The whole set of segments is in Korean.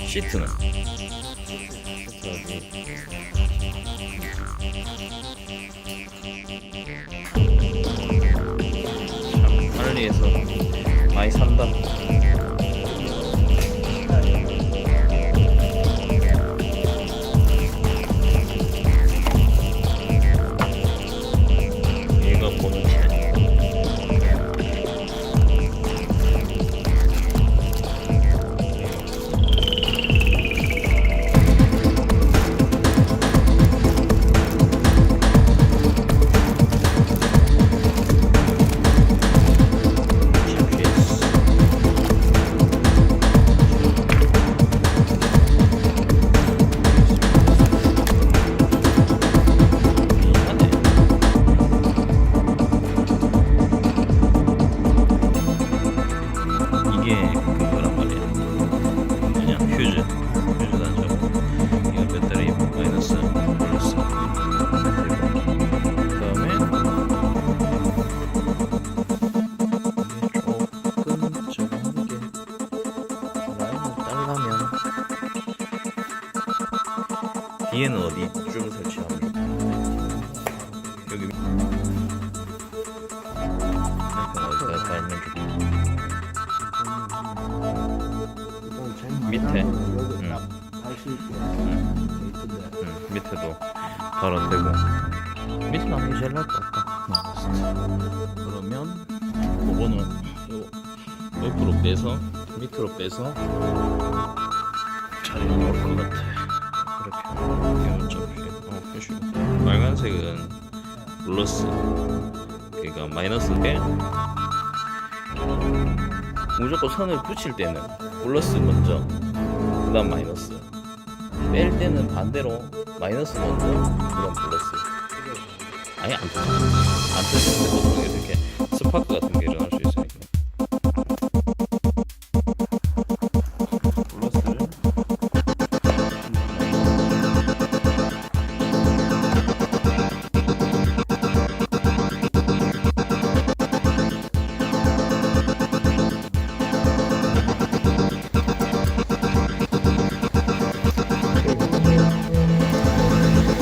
시트는 참 알리에서 많이 산다. 얘가 본체. 이게 그거란 말이야. 뭐냐, 휴즈 단자고. 이거 배터리 마이너스, 플러스. 그 다음에 조금 저기 라인을 따려면 뒤에는 어디 줄 설치합니다. 여기 어디다 달면 좋겠다. 밑에 밑에도 달아도 되고. 밑에는 아무리 제일 나을 것 같다. 그러면 그거는 요 옆으로 빼서 밑으로 빼서 자리를 넣을 것 같아. 이렇게 어차피 표시. 빨간색은 플러스, 그러니까 마이너스인데 무조건 선을 붙일 때는 플러스 먼저, 그 다음 마이너스. 뺄 때는 반대로 마이너스 먼저, 그 다음 플러스. 아예 안 터져. 안 터지는데 보통 이렇게 스파크 같은 게 일어날 수 있으니까. 플러스를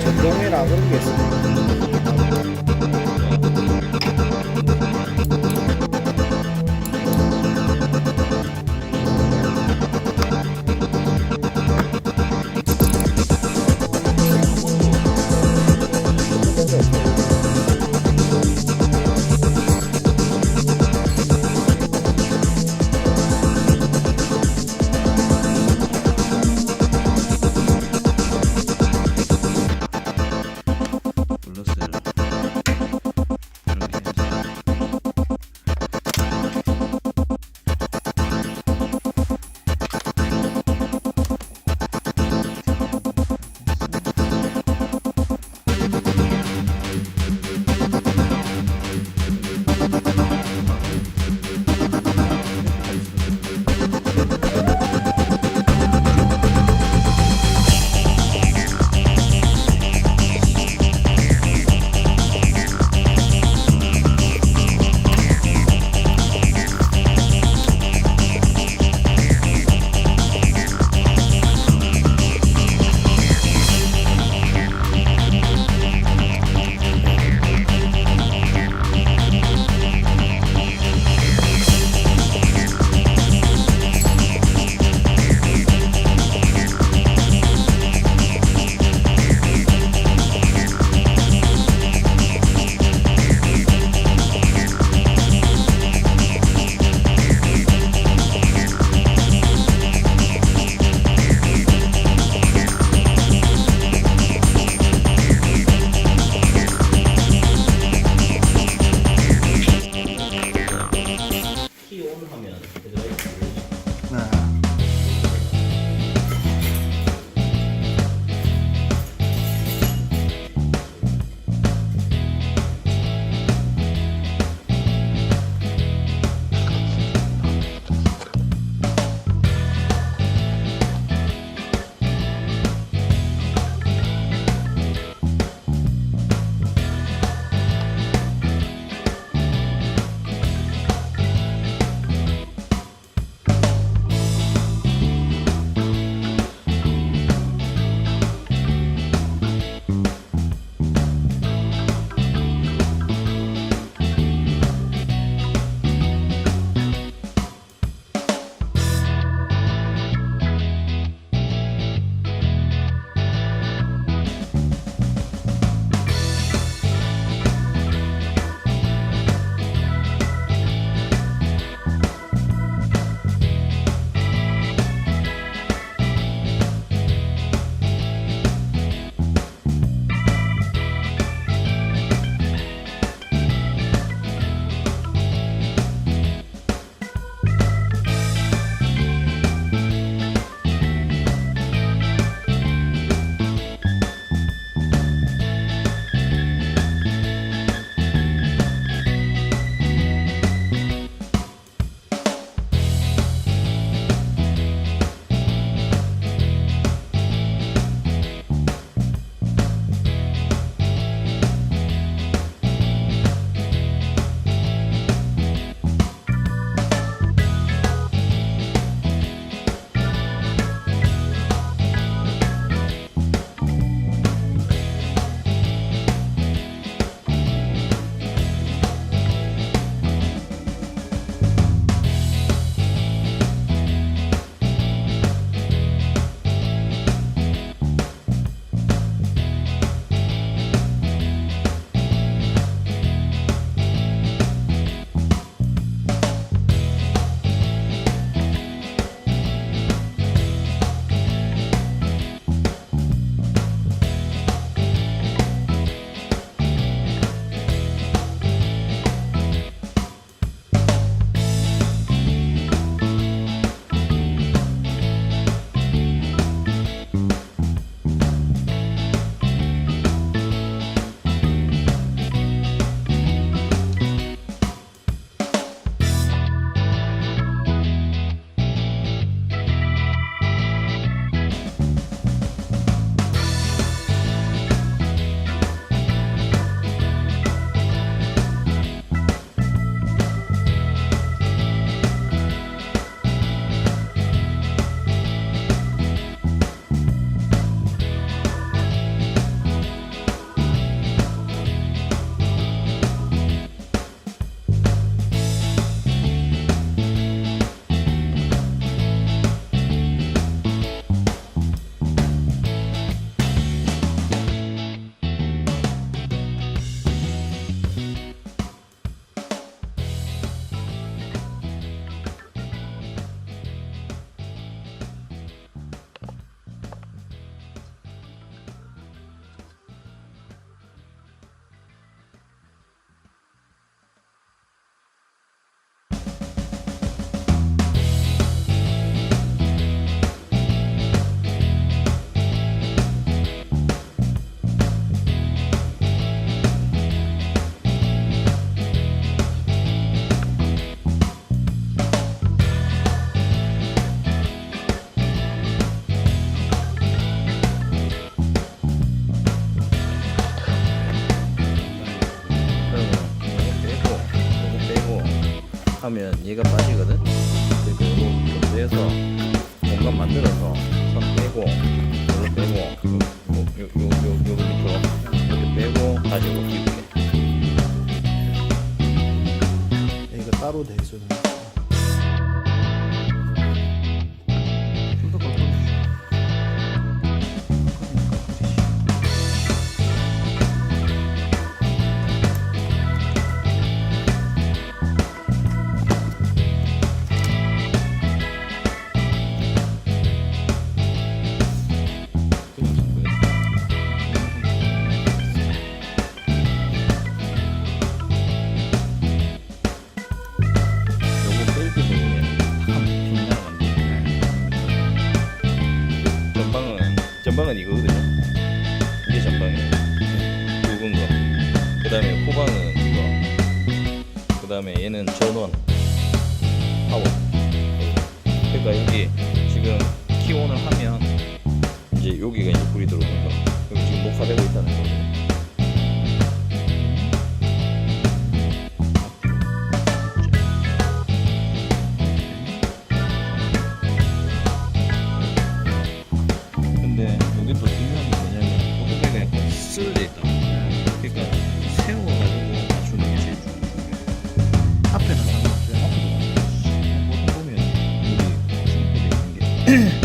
전동이라 그런 게 있습니다. 하면 얘가 빠지거든. 그래서 빼서 공간 만들어서 선 빼고 이걸로 빼고 요 밑으로 이렇게 빼고 다시 이거 끼울게. 이거 따로 돼 있어요. 전방은 이거거든요. 이게 전방이에요. 굵은 거. 그 다음에 후방은 이거. 그 다음에 얘는 전원 파워. 그러니까 여기 지금 키온을 하면 이제 여기가 이제 불이 들어오는 거. 여기 지금 녹화되고 있다는 거예요. 여기 또 중요한 게 뭐냐면 오토바이가 약간 쓸려 있다. 그러니까 세워가지고 맞추는 게 제일 중요해요. 앞에는 상관없어요. 앞에도 보통 보면 여기 중국에 있는 게